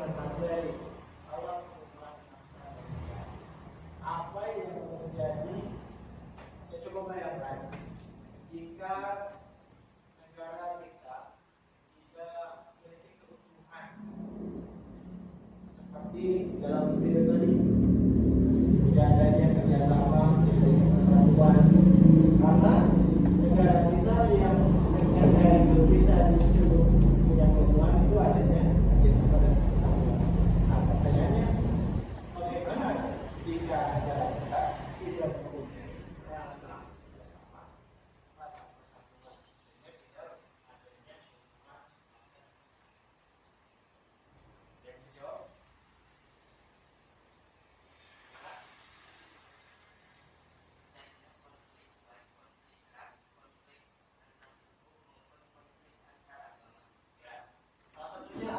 dengan materi alat ukuran masyarakat. Apa yang menjadi, ya coba bayangkan jika negara kita tidak memiliki keutuhan seperti dalam video tadi, tidak adanya kerjasama, tidak adanya persatuan, karena negara kita yang bisa disebut punya keutuhan itu adanya kerjasama dan persatuan. Nah, pertanyaannya, bagaimana jika negara kita tidak mempunyai rasa bersama, rasa persatuan, sehingga tidak adanya keutuhan bangsa? Yang menjawab?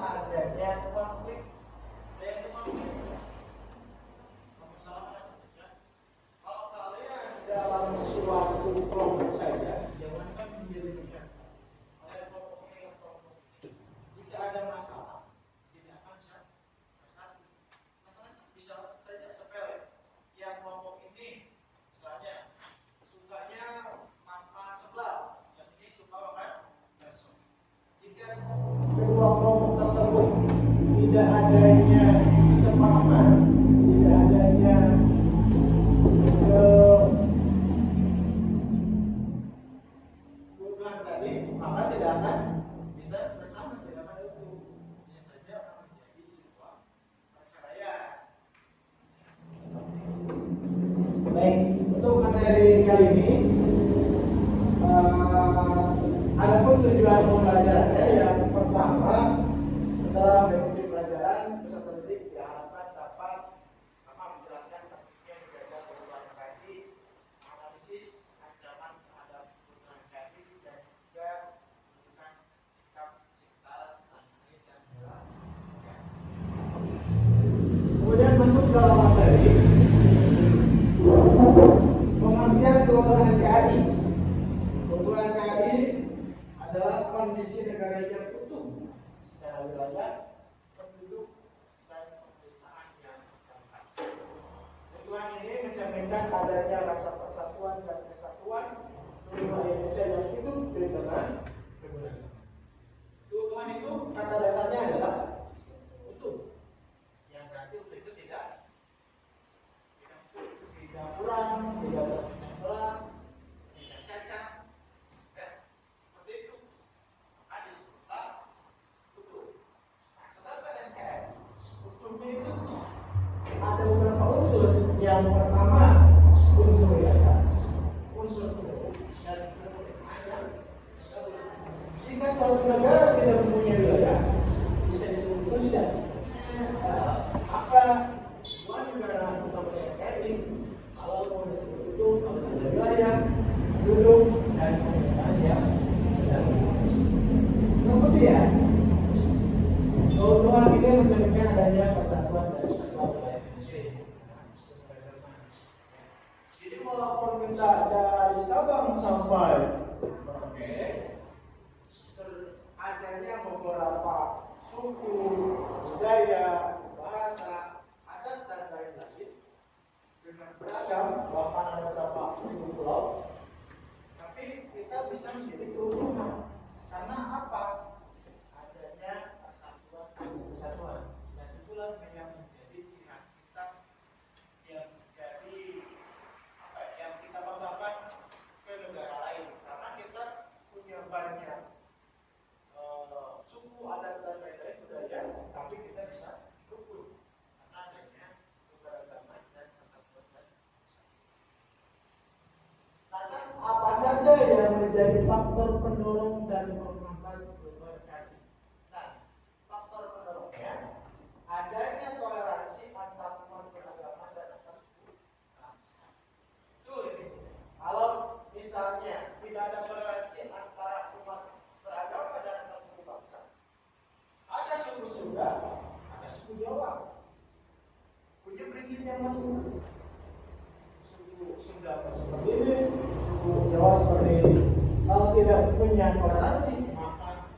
Adanya konflik, kalau kalian dalam suatu kelompok saja, jangankan dirinya, kalian kelompok jika ada masalah, tidak akan bisa bersatu. Masalahnya bisa saja sepele. Yang kelompok ini, misalnya sukanya makan sebelah, yang ini suka makan bakso. Jika kedua kelompok tersebut tidak adanya kesepahaman, tidak adanya kebutuhan tadi, maka tidak akan bisa bersama, tidak akan utuh. Bisa saja akan menjadi sebuah perceraian. Baik, untuk materi kali ini adapun tujuan pembelajarannya, yang pertama, setelah mengikuti pelajaran, peserta didik diharapkan dapat menjelaskan pentingnya menjaga kebutuhan kreatif, analisis ancaman terhadap kebutuhan kreatif, dan juga menunjukkan sikap cinta, mandiri, dan bela. Kemudian masuk ke dalam materi, pengertian kebutuhan KAI. Kebutuhan KAI adalah kondisi negara yang utuh secara wilayah, penduduk, dan pemerintahan yang lengkap. Kebutuhan ini mencerminkan adanya rasa persatuan dan kesatuan seluruh Indonesia yang hidup di tengah keberagaman. Kebutuhan itu kata dasarnya adalah utuh, yang berarti utuh itu tidak kurang, tidak terbelah, tidak cacat. Ada beberapa unsur. Yang pertama, unsur wilayah, unsur penduduk, dan unsur pemerintahan. Jika suatu negara tidak mempunyai wilayah, bisa disebutkan tidak. Apa tujuan negara utama NKRI? Kalau mau disebut itu harus ada wilayah, penduduk, dan pemerintahan yang benar. Kemudian, keutuhan ini mencerminkan adanya persatuan dan kesatuan wilayah Indonesia. Jadi walaupun kita dari Sabang sampai Merauke, adanya beberapa suku, budaya, bahasa, adat, dan lain-lain dengan beragam, bahkan ada beberapa pulau, tapi kita bisa menjadi keutuhan. Karena apa? Adanya persatuan dan kesatuan, dan itulah yang menjadi ciri khas kita, yang menjadi yang kita banggakan ke negara lain, karena kita punya banyak suku, adat, dan lain-lain budaya, tapi kita bisa rukun karena adanya keberagaman dan persatuan dan kesatuan. Lantas apa saja yang menjadi faktor pendorong dan penghambat kebutuhan tadi? Nah, faktor pendorongnya adanya toleransi antar umat beragama dan antar suku bangsa. Betul ini. Kalau misalnya tidak ada toleransi antara umat beragama dan antar suku bangsa, ada suku Sunda, ada suku Jawa, punya prinsipnya masing-masing. Suku Sunda seperti ini, suku Jawa seperti ini. Kalau tidak punya toleransi, maka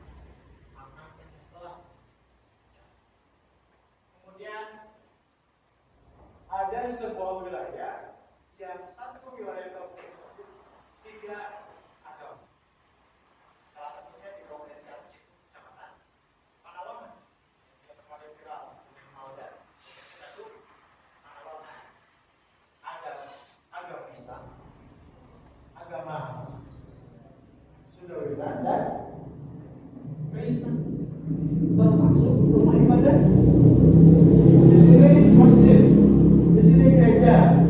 penderitaan dan Kristen, termasuk rumah ibadah. Di sini masjid, di sini gereja,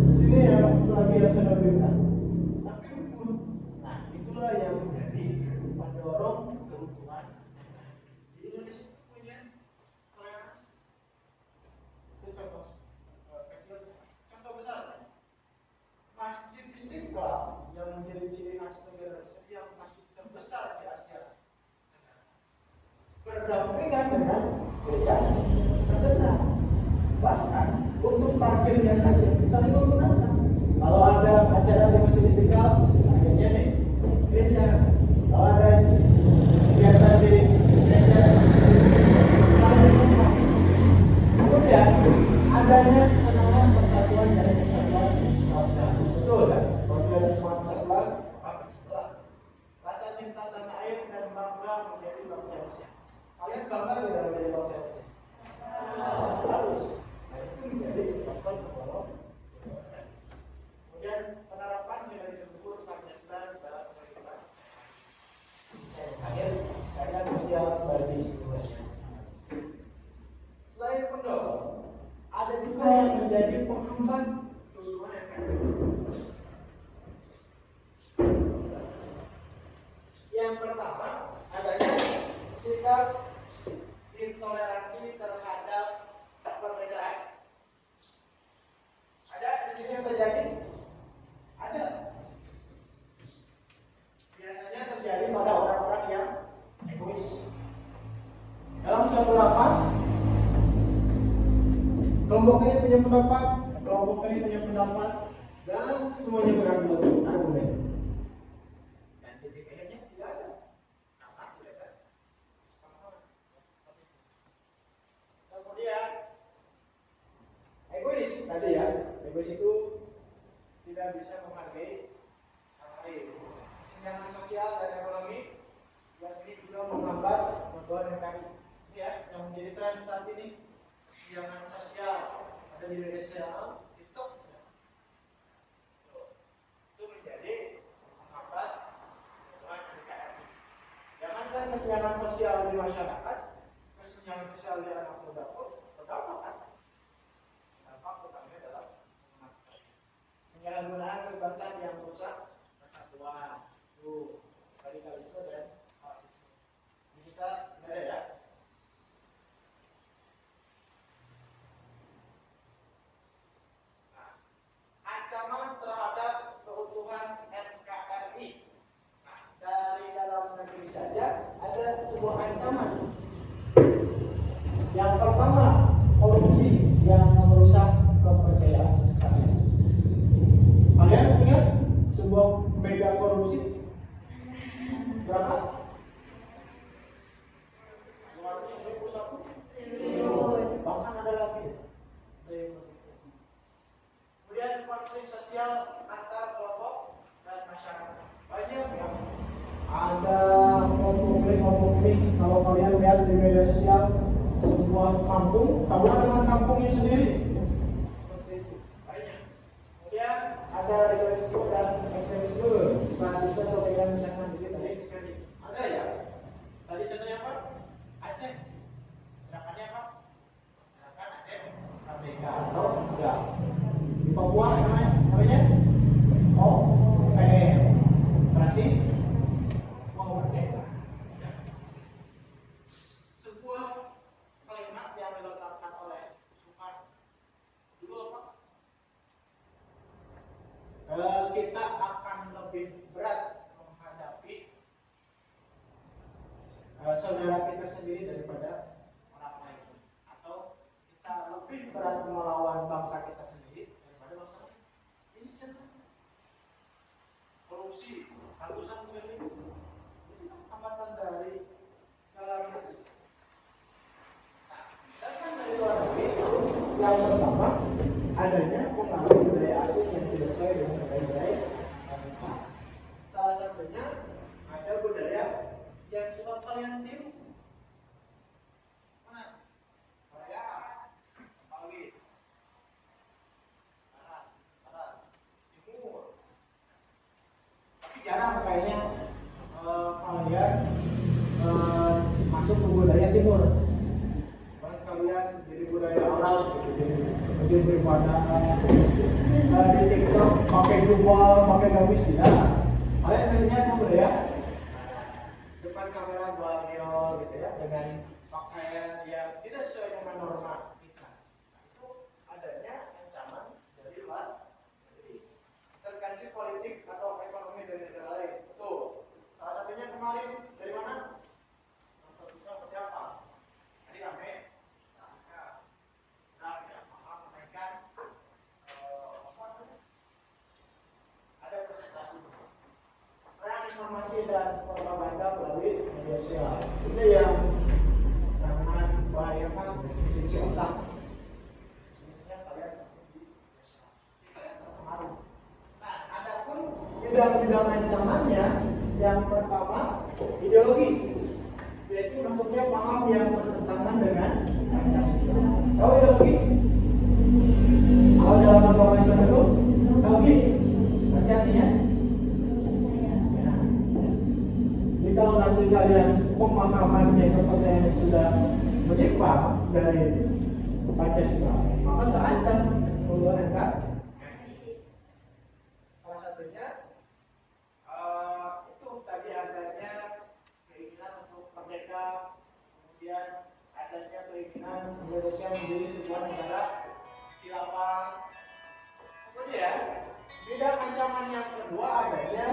di sini yang lagi yang saya berikan. Tapi pun, nah itulah yang menjadi pendorong keutuhan. Di Indonesia punya toleransi. Itu contoh kecil, contoh besar. Masjid Istiqlal yang menjadi ciri khas negara Indonesia, yang masjid terbesar di Asia, berdampingan dengan gereja terkenal. Bahkan untuk parkirnya saja saling menggunakan. Kalau ada acara di Masjid Istiqlal, akhirnya nih gereja. Kalau ada kegiatan di gereja, saling menggunakan. Kemudian adanya semangat persatuan dan kesatuan bangsa. Betul kan? Kalau tidak ada semangat persatuan, apa sebelah? Rasa cinta tanah air dan bangga menjadi bangsa Indonesia. Kalian bangga tidak menjadi bangsa Indonesia? Harus. Nah, itu menjadi faktor pendorong. Kemudian penerapan nilai luhur Pancasila dalam pemerintahan. Akhir keadaan sosial bagi semuanya. Selain pendorong, ada juga yang menjadi penghambat keutuhan NKRI. Yang pertama adanya sikap intoleransi terhadap perbedaan. Ada di sini yang terjadi? Ada. Biasanya terjadi pada orang-orang yang egois. Dalam suatu rapat, kelompok ini punya pendapat, kelompok ini punya pendapat, dan semuanya berargumen. Dan titik akhirnya tidak ada. Apa? Tidak ada kesepakatan. Kemudian egois tadi ya, egois itu tidak bisa menghargai orang lain. Kesenjangan sosial dan ekonomi yang ini juga menghambat pertumbuhan NKRI. Ini ya, yang menjadi tren saat ini. Kesenjangan sosial ada di Indonesia, itu menjadi menghambat pertumbuhan NKRI. Jangankan kesenjangan sosial di masyarakat, kesenjangan sosial di anak muda pun berdampak kan? Dampak utamanya adalah penyalahgunaan kebebasan yang merusak persatuan, radikalisme dan fanatisme. Ini kita ada ya. Ancaman terhadap keutuhan NKRI. Nah, dari dalam negeri saja ada sebuah ancaman. Yang pertama, korupsi yang merusak kepercayaan rakyat. Kalian ingat sebuah mega korupsi berapa? 221 triliun. Bahkan ada lagi. Kemudian konflik sosial antar kelompok dan masyarakat. Banyak ya. Ada konflik. Kalau kalian lihat di media sosial, sebuah kampung, tahulah dengan kampungnya sendiri. Seperti itu. Banyak. Kemudian ada radikalisme dan ekstremisme. Selanjutnya kalau kalian misalkan dikit tadi, ada ya. Tadi contohnya apa? Aceh. Gerakannya apa? Gerakan Aceh Merdeka atau enggak? Di Papua namanya OPM, operasi mau merdeka. Sebuah kalimat yang dilontarkan oleh Soekarno dulu apa? Kita akan lebih berat menghadapi saudara kita sendiri daripada orang lain, atau kita lebih berat melawan bangsa kita sendiri daripada bangsa lain. Ini contoh korupsi ratusan triliun. Ini hambatan dari dalam negeri. Nah, sedangkan dari luar negeri itu yang pertama adanya pengaruh budaya asing yang tidak sesuai dengan budaya bangsa. Salah satunya ada budaya yang suka kalian tiru. Mana? Korea, Bali, Barat, Timur. Tapi jarang kayaknya timur. Kalian jadi budaya Arab, jadi beribadah di TikTok pakai jubah, pakai gamis tidak. Kalian melihat budaya depan kamera buat video gitu ya, dengan pakaian yang tidak sesuai dengan norma kita. Itu adanya ancaman dari luar negeri, intervensi politik atau ekonomi dari negara lain. Betul. Salah satunya kemarin dari mana? Nonton kita ke siapa? Tadi rame. Ada presentasi. Perang informasi dan propaganda melalui media sosial. Ini yang sangat membahayakan fungsi otak. Misalnya kalian terpengaruh. Nah, adapun bidang-bidang ancamannya, yang pertama ideologi, yaitu masuknya paham yang bertentangan dengan Pancasila. Tahu ideologi? Kalau dalam agama Islam itu tauhid, berarti artinya ya. Jadi kalau nanti kalian pemahamannya, kepercayaan sudah menyimpang dari Pancasila, maka terancam untuk NKRI. Salah satunya itu tadi adanya keinginan untuk merdeka, kemudian adanya keinginan Indonesia menjadi sebuah negara khilafah. Kemudian bidang ancaman yang kedua adanya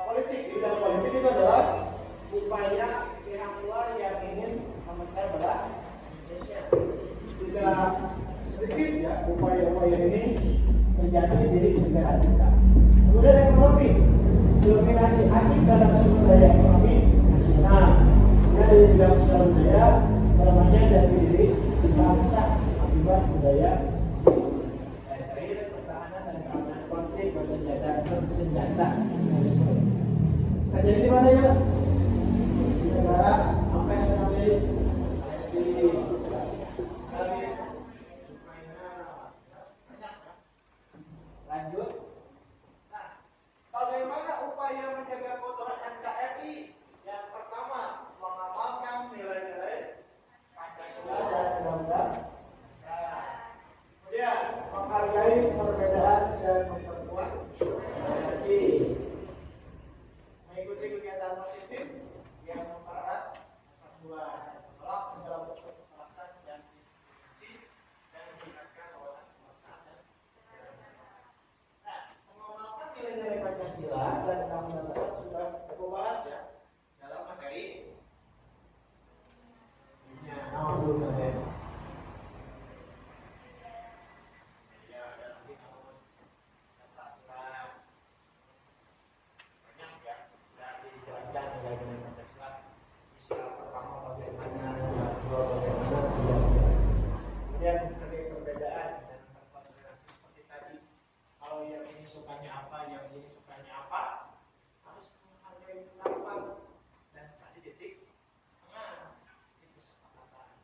politik. Bidang politik itu adalah upaya pihak luar yang ingin memecah belah Indonesia. Tidak sedikit ya upaya-upaya ini terjadi di negara kita. Kemudian ekonomi, dominasi asing dalam sumber daya ekonomi nasional. Ada di bidang sosial budaya, namanya dari diri bangsa akibat budaya terakhir pertahanan dan keamanan konflik bersenjata. Nah, jadi di mana ya? Di negara apa yang sedang di Palestina, lagi Ukraina, banyak ya. Lanjut. Nah, bagaimana upaya menjaga keutuhan NKRI? Yang pertama, mengamalkan nilai-nilai Pancasila dan Undang-Undang. Kemudian menghargai perbedaan dan memperkuat toleransi, mengikuti kegiatan positif yang mempererat persatuan, menolak segala bentuk kekerasan dan diskriminasi, dan meningkatkan wawasan kebangsaan dan negara. Nah, mengamalkan nilai-nilai Pancasila dan Undang-Undang Dasar sudah cukup bahas ya dalam materi. Langsung materi. Sukanya apa, yang ini sukanya apa, harus menghargai pendapat dan cari titik tengah, titik kesepakatan.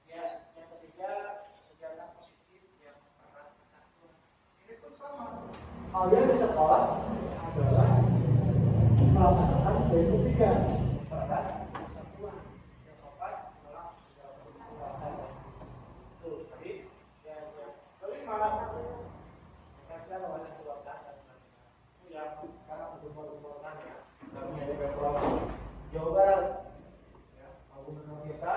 Ya, yang ketiga, kegiatan positif yang mempererat persatuan. Ini pun sama. Kalian di sekolah adalah melaksanakan poin 3, mempererat persatuan. Yang keempat adalah segala bentuk kekerasan dan diskriminasi. Itu tadi. Yang kelima, wawasan kebangsaan dan negara. Itu yang sekarang berumur-umurkan ya, namanya Pemprov Jawa Barat. Ya, gubernur kita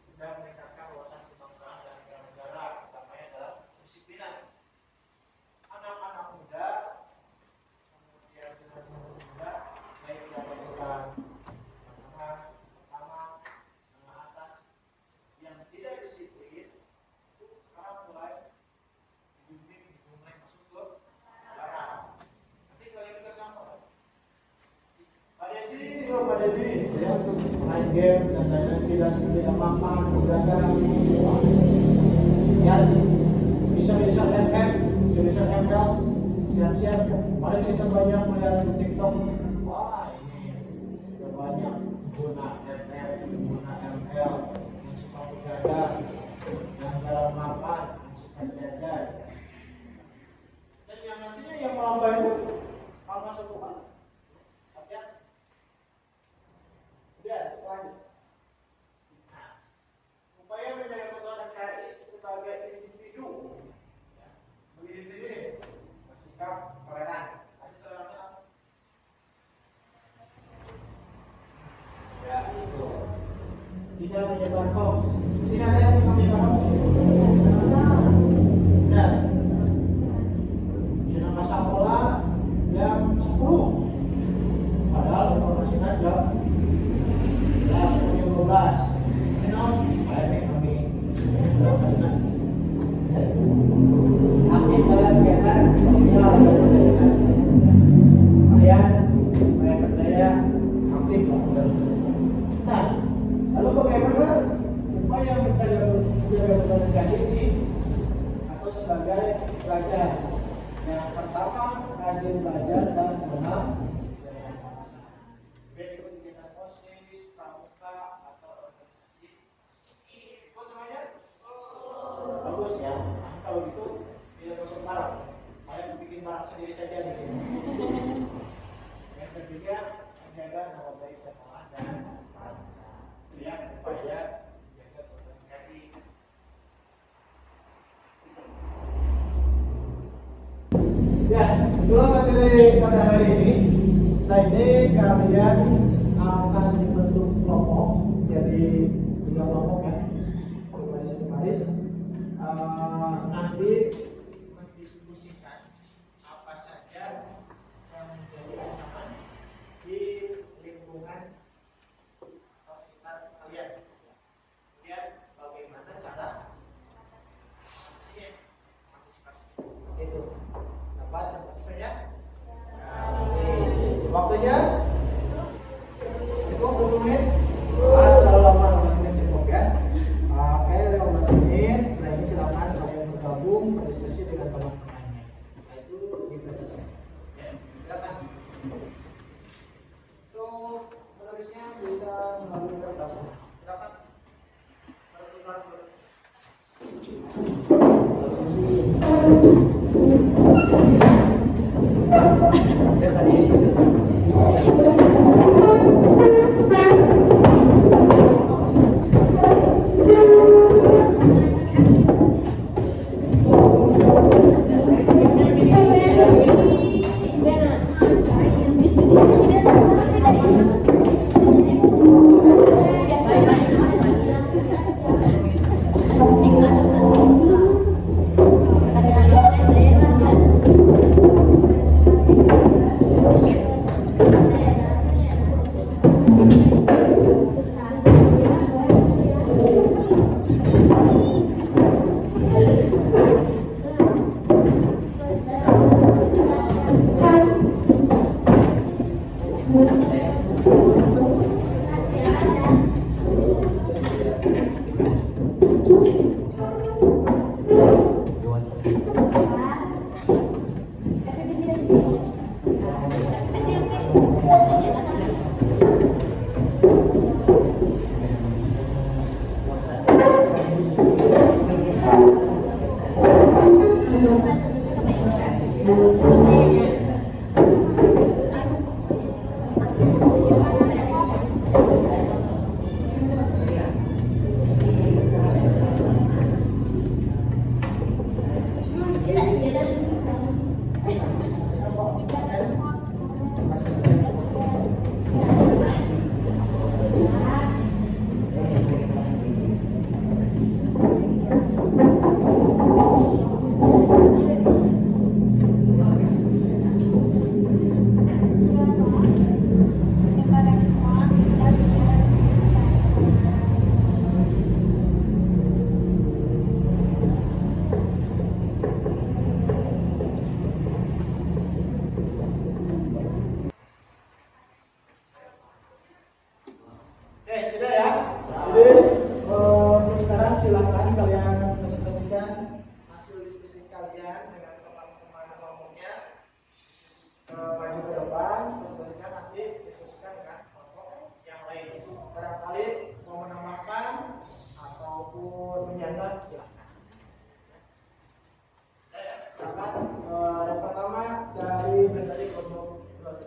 sudah meningkatkan wawasan kebangsaan dan negara, utamanya dalam kedisiplinan. Anak-anak muda, kemudian generasi muda, baik yang menentukan menengah, pertama, menengah atas, yang tidak disiplin, itu sekarang mulai masuk ke barang. Nanti kalian juga sama. Pak Dedi, ya, main game dan lain-lain tidak makan, begadang, ya, bisa MM, bisa ML, siap-siap. Paling kita banyak melihat di TikTok, wah ini sudah banyak guna MM, guna ML, yang suka begadang, yang dalam makan, yang suka jajan. Dan yang nantinya yang melambai itu hal Tuhan. Kemudian lanjut. belajar. Yang pertama, rajin belajar dan menang. Ikut kegiatan OSIS, pramuka, atau organisasi. Ikut semuanya? Bagus ya. Nah, kalau gitu, tidak usah marah. Kalian bikin marah sendiri saja di sini. Yang ketiga, menjaga nama baik sekolah dan bangsa. Yang supaya jaga komunikasi. Ya, itulah materi pada hari ini. Nah, ini kalian akan dibentuk kelompok, jadi 3 kelompok ya, baris-baris. Nanti mendiskusikan apa saja yang menjadi ancaman di lingkungan atau sekitar kalian. Kemudian bagaimana cara antisipasi itu. Dapat ya? Waktunya cukup 20 menit. Terlalu lama 15 menit cukup ya. Oke, 15 menit. Setelah ini silakan kalian bergabung berdiskusi dengan teman-temannya. Nah, itu di presentasi. Ya, silakan. Untuk menulisnya bisa melalui kertas. Silakan. Bertukar. Ya tadi. Sudah ya. Jadi untuk sekarang silakan kalian presentasikan hasil diskusi kalian dengan teman-teman kelompoknya. Maju ke depan, presentasikan, nanti diskusikan dengan kelompok yang lain. Barangkali mau menambahkan ataupun menyangga, silakan. Silakan. Yang pertama dari kelompok keluarga.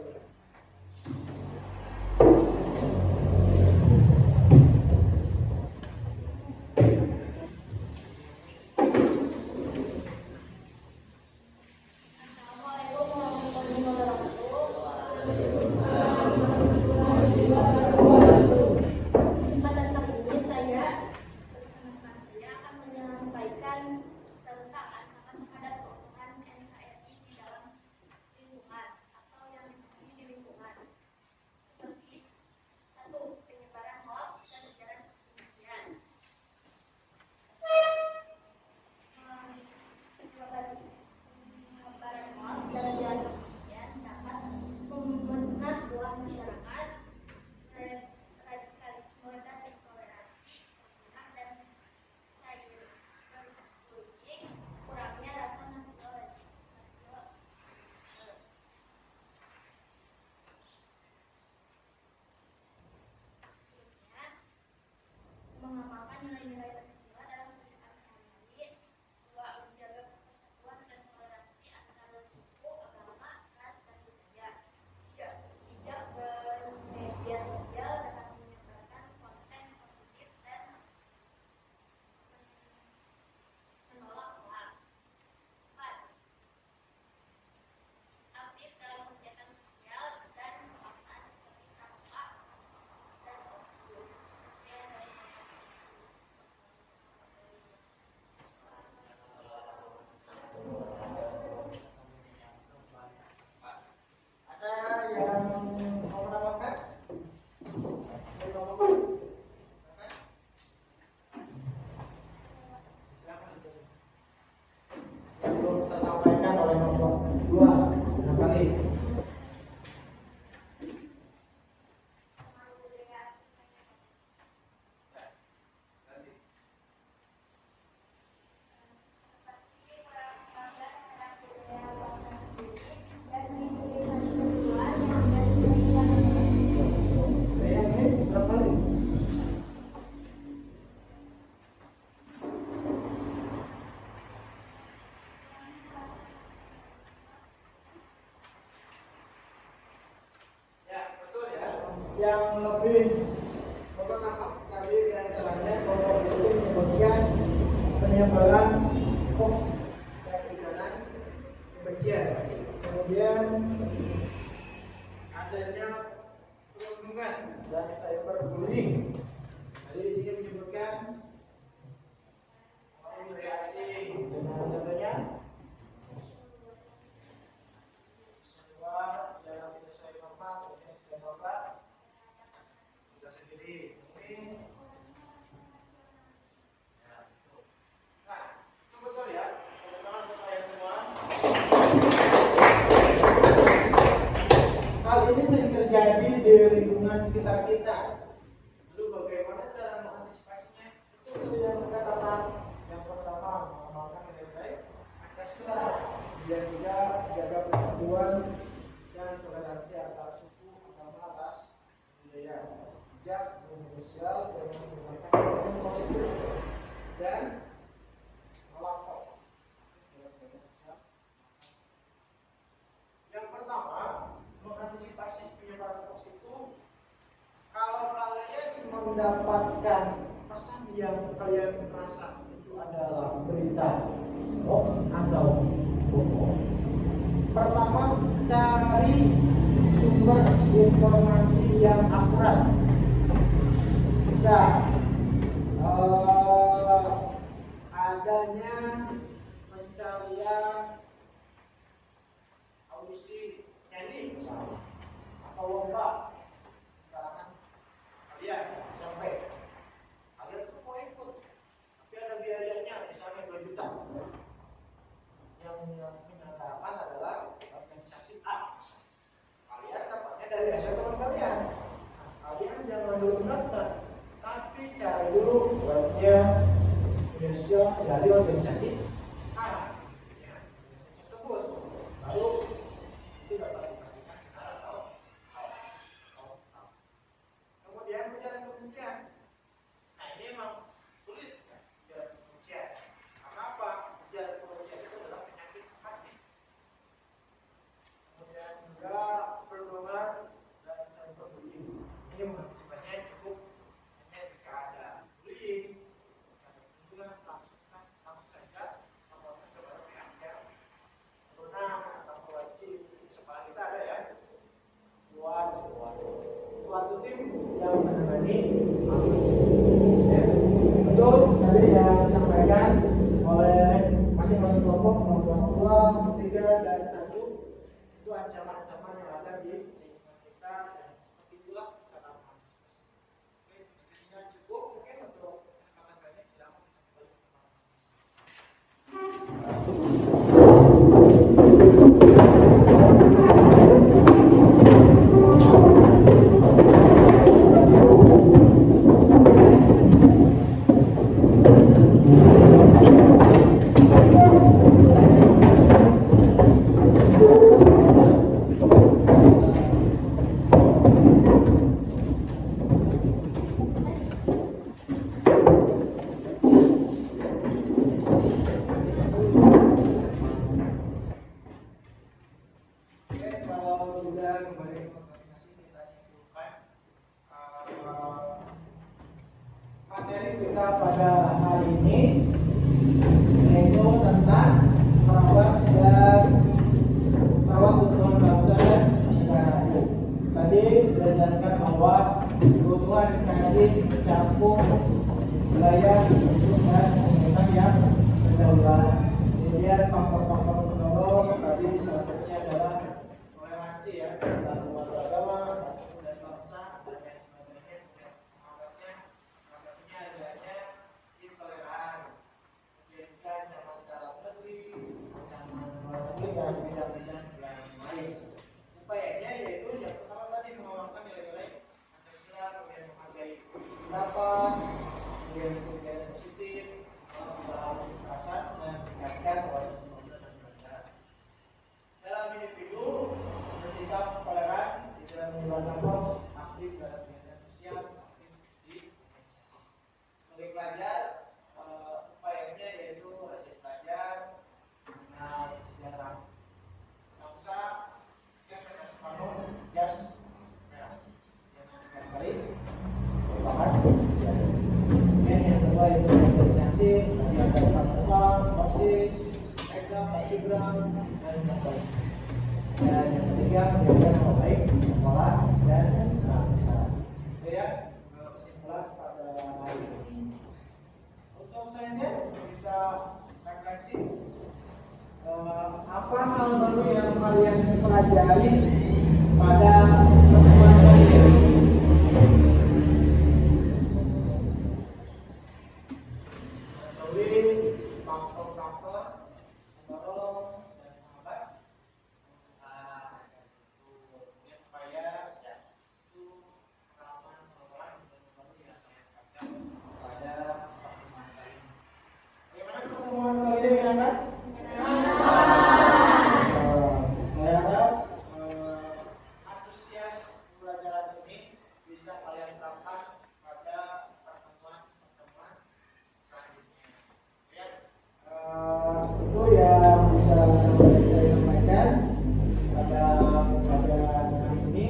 yang lebih tadi diantaranya kelompok itu menyebutkan penyebaran hoax dan ujaran kebencian, kemudian adanya perundungan dan cyberbullying. Jadi di sini menyebutkan reaksi dengan contohnya sebuah yang tidak sesuai norma, kemudian tidak norma bisa sendiri. Ini nah, itu betul ya, teman-teman kalian semua. Hal ini sering terjadi di lingkungan sekitar kita. Lalu bagaimana cara mengantisipasinya? Itu yang pertama, mengamalkan nilai-nilai Pancasila, kemudian juga menjaga persatuan dan toleransi antar suku, agama, ras, budaya, bijak, sosial, dan menggunakan ekonomi positif dan melapor. Yang pertama, mengantisipasi penyebaran hoax itu, kalau kalian mendapatkan pesan yang kalian rasa itu adalah berita hoax atau bohong, pertama cari sumber informasi yang akurat. Bisa adanya pencarian audisi nyanyi misalnya atau lomba kalangan kalian sampai kalian tuh mau ikut tapi ada biayanya misalnya 2 juta yang menyatakan adalah organisasi A. Kalian dapatnya dari hasil teman kalian. Kalian jangan dulu mendaftar, tapi cari dulu webnya media sosial dari organisasi A ya, tersebut. Lalu itu dapat dipastikan benar atau salah. Kemudian ujaran kebencian. Nah ini memang sulit ya, ujaran kebencian. Karena apa? Ujaran kebencian itu adalah penyakit hati. Kemudian juga perundungan dan cyberbullying. Ini mengantisipasinya cukup hanya jika ada bullying, ada perundungan, langsung saja melaporkan kepada pihak yang berwenang atau berwajib. Di sekolah kita ada ya, suatu tim yang menangani hal tersebut. Ya, betul tadi yang disampaikan oleh masing-masing kelompok, kelompok 2, 3, dan 1 itu ancaman-ancaman yang ada di lingkungan kita, dan seperti itulah cara mengantisipasi. Oke, diskusinya cukup mungkin untuk kesempatan kali ini. Silakan bisa kembali ke materi kita pada hari ini, yaitu tentang merawat keutuhan bangsa dan negara. Tadi sudah dijelaskan bahwa keutuhan NKRI mencakup wilayah, dan pemerintahan yang berdaulat. Kemudian faktor-faktor pendorong tadi salah satunya adalah toleransi ya, antar umat beragama, dan bangsa, dan lain sebagainya. Menganggapnya salah satunya adanya intoleran. Kemudian juga ancaman dalam negeri, ancaman luar negeri, dan bidang-bidang yang lain. Upayanya yaitu yang pertama tadi mengamalkan nilai-nilai Pancasila, kemudian menghargai pendapat, kemudian kebijakan positif, dalam kekerasan, dan meningkatkan wawasan bangsa dan negara. Dalam individu bersikap toleran program dan membaik. Dan yang ketiga, menjaga nama baik sekolah dan bangsa. Oke ya, kesimpulan pada hari ini. Untuk selanjutnya kita refleksi. Apa hal baru yang kalian pelajari pada pertemuan kali ini? Mengetahui faktor-faktor pendorong dan penghambat supaya itu pengalaman dan baru yang saya dapatkan pada pertemuan kali ini. Bagaimana pertemuan kali ini menyenangkan? Saya harap antusias pembelajaran ini bisa kalian terapkan pada pertemuan-pertemuan selanjutnya. Ya, itu yang bisa saya sampaikan pada pembelajaran hari ini.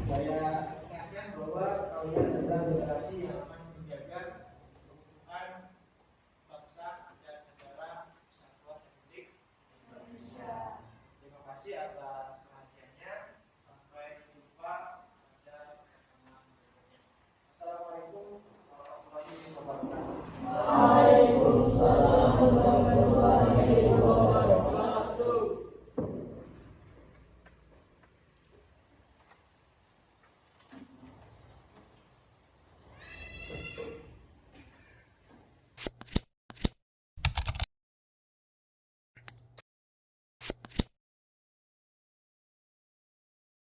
Saya ingatkan bahwa kalian adalah generasi yang akan menjaga keutuhan bangsa dan negara kesatuan Republik Indonesia. Terima kasih atas